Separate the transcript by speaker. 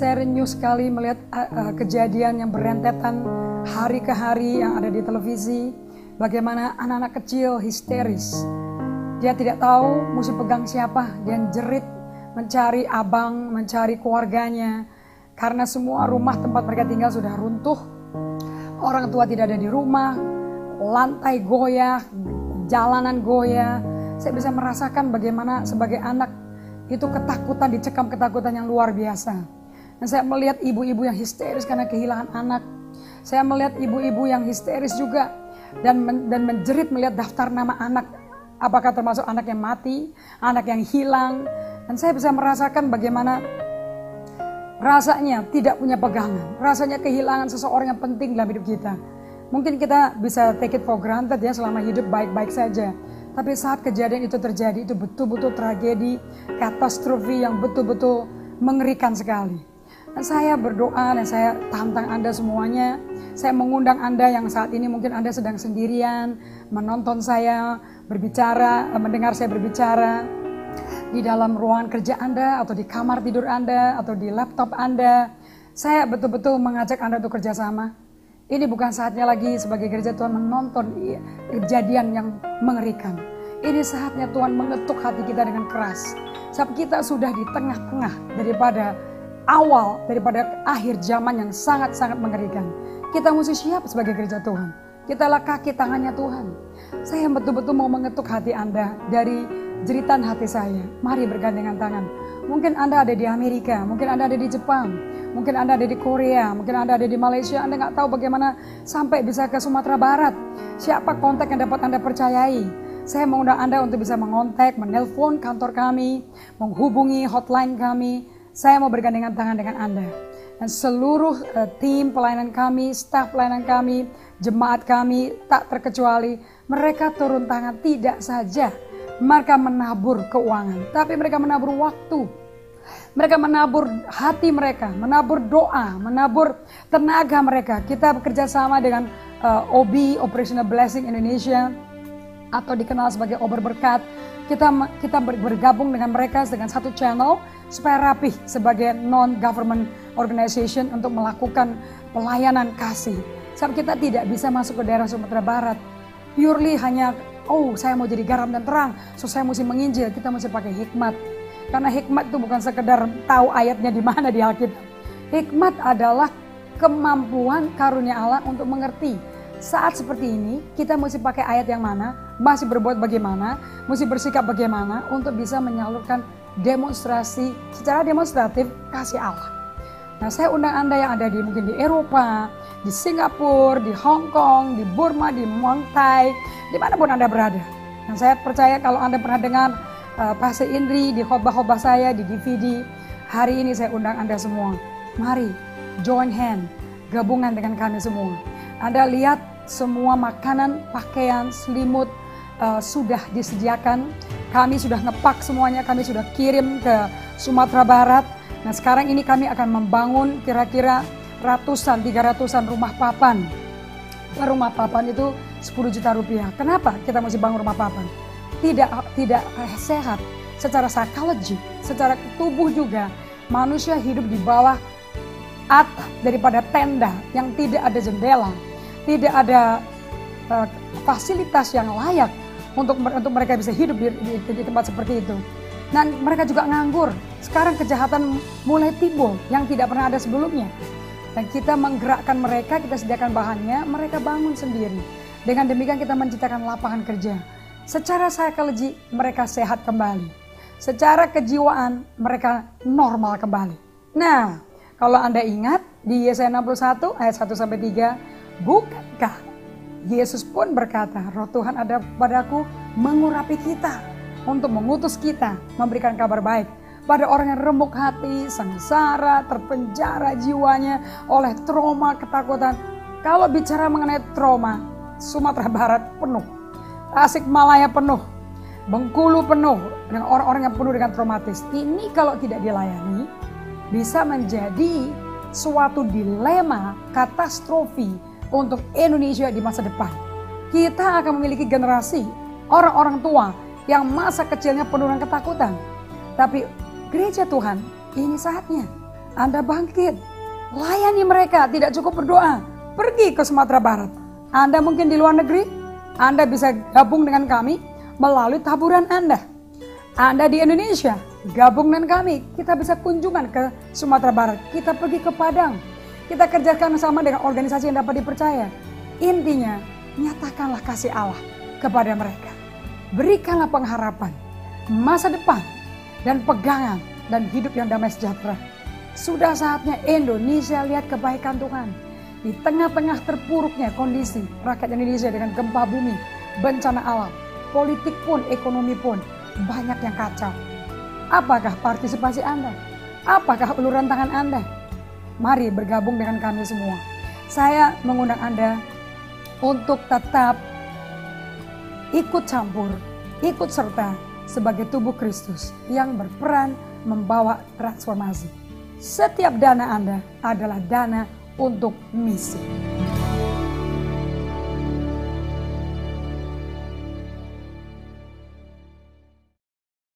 Speaker 1: saya renyuh sekali melihat kejadian yang berentetan hari ke hari yang ada di televisi. Bagaimana anak-anak kecil histeris. Dia tidak tahu mesti pegang siapa. Dia jerit mencari abang, mencari keluarganya. Karena semua rumah tempat mereka tinggal sudah runtuh. Orang tua tidak ada di rumah. Lantai goyah, jalanan goyah. Saya bisa merasakan bagaimana sebagai anak itu ketakutan, dicekam ketakutan yang luar biasa. Dan saya melihat ibu-ibu yang histeris karena kehilangan anak. Saya melihat ibu-ibu yang histeris juga dan menjerit melihat daftar nama anak. Apakah termasuk anak yang mati, anak yang hilang. Dan saya bisa merasakan bagaimana rasanya tidak punya pegangan. Rasanya kehilangan seseorang yang penting dalam hidup kita. Mungkin kita bisa take it for granted ya selama hidup baik-baik saja. Tapi saat kejadian itu terjadi, itu betul-betul tragedi, katastrofi yang betul-betul mengerikan sekali. Dan saya berdoa dan saya tantang Anda semuanya. Saya mengundang Anda yang saat ini mungkin Anda sedang sendirian, menonton saya berbicara, mendengar saya berbicara di dalam ruangan kerja Anda, atau di kamar tidur Anda, atau di laptop Anda. Saya betul-betul mengajak Anda untuk kerjasama. Ini bukan saatnya lagi sebagai gereja Tuhan menonton kejadian yang mengerikan. Ini saatnya Tuhan mengetuk hati kita dengan keras. Sebab kita sudah di tengah-tengah daripada akhir zaman yang sangat-sangat mengerikan. Kita mesti siap sebagai gereja Tuhan. Kitalah kaki tangannya Tuhan. Saya betul-betul mau mengetuk hati Anda dari jeritan hati saya. Mari bergandengan tangan. Mungkin Anda ada di Amerika, mungkin Anda ada di Jepang, mungkin Anda ada di Korea, mungkin Anda ada di Malaysia. Anda nggak tahu bagaimana sampai bisa ke Sumatera Barat. Siapa kontak yang dapat Anda percayai? Saya mengundang Anda untuk bisa mengontak, menelpon kantor kami, menghubungi hotline kami. Saya mau bergandengan tangan dengan Anda. Dan seluruh tim pelayanan kami, staf pelayanan kami, jemaat kami, tak terkecuali, mereka turun tangan tidak saja mereka menabur keuangan, tapi mereka menabur waktu. Mereka menabur hati mereka, menabur doa, menabur tenaga mereka. Kita bekerja sama dengan OB, Operational Blessing Indonesia, atau dikenal sebagai Ober Berkat. Kita bergabung dengan mereka dengan satu channel supaya rapih sebagai non-government organization untuk melakukan pelayanan kasih. Sebab kita tidak bisa masuk ke daerah Sumatera Barat purely hanya saya mau jadi garam dan terang, so saya mesti menginjil. Kita mesti pakai hikmat. Karena hikmat itu bukan sekedar tahu ayatnya di mana di Alkitab. Hikmat adalah kemampuan karunia Allah untuk mengerti. Saat seperti ini, kita mesti pakai ayat yang mana, masih berbuat bagaimana, mesti bersikap bagaimana untuk bisa menyalurkan demonstrasi secara demonstratif kasih Allah. Nah, saya undang Anda yang ada mungkin di Eropa, di Singapura, di Hong Kong, di Burma, di Muay Thai, dimanapun Anda berada. Dan saya percaya kalau Anda pernah dengar Pastor Indri di khotbah-khotbah saya di DVD, hari ini saya undang Anda semua. Mari join hand, gabungan dengan kami semua. Anda lihat semua makanan, pakaian, selimut sudah disediakan. Kami sudah ngepak semuanya, kami sudah kirim ke Sumatera Barat. Nah, sekarang ini kami akan membangun kira-kira 300-an rumah papan. Rumah papan itu 10 juta rupiah. Kenapa kita mesti bangun rumah papan? Tidak sehat secara psikologi, secara tubuh juga. Manusia hidup di bawah atap daripada tenda yang tidak ada jendela, tidak ada fasilitas yang layak untuk mereka bisa hidup di tempat seperti itu. Dan mereka juga nganggur. Sekarang kejahatan mulai timbul yang tidak pernah ada sebelumnya. Dan kita menggerakkan mereka, kita sediakan bahannya, mereka bangun sendiri. Dengan demikian kita menciptakan lapangan kerja. Secara psikologi mereka sehat kembali. Secara kejiwaan mereka normal kembali. Nah, kalau Anda ingat di Yesaya 61 ayat 1-3, bukankah Yesus pun berkata, Roh Tuhan ada padaku mengurapi kita, untuk mengutus kita memberikan kabar baik pada orang yang remuk hati, sengsara, terpenjara jiwanya oleh trauma, ketakutan. Kalau bicara mengenai trauma, Sumatera Barat penuh, Tasikmalaya penuh, Bengkulu penuh dengan orang-orang yang penuh dengan traumatis. Ini kalau tidak dilayani bisa menjadi suatu dilema, katastrofi untuk Indonesia di masa depan. Kita akan memiliki generasi orang-orang tua yang masa kecilnya penuh dengan ketakutan. Tapi gereja Tuhan, ini saatnya. Anda bangkit, layani mereka, tidak cukup berdoa, pergi ke Sumatera Barat. Anda mungkin di luar negeri, Anda bisa gabung dengan kami melalui taburan Anda. Anda di Indonesia, gabung dengan kami, kita bisa kunjungan ke Sumatera Barat, kita pergi ke Padang, kita kerjakan sama dengan organisasi yang dapat dipercaya. Intinya, nyatakanlah kasih Allah kepada mereka. Berikanlah pengharapan, masa depan, dan pegangan, dan hidup yang damai sejahtera. Sudah saatnya Indonesia lihat kebaikan Tuhan. Di tengah-tengah terpuruknya kondisi rakyat Indonesia dengan gempa bumi, bencana alam, politik pun, ekonomi pun, banyak yang kacau. Apakah partisipasi Anda? Apakah uluran tangan Anda? Mari bergabung dengan kami semua. Saya mengundang Anda untuk tetap ikut campur, ikut serta sebagai tubuh Kristus yang berperan membawa transformasi. Setiap dana Anda adalah dana untuk misi.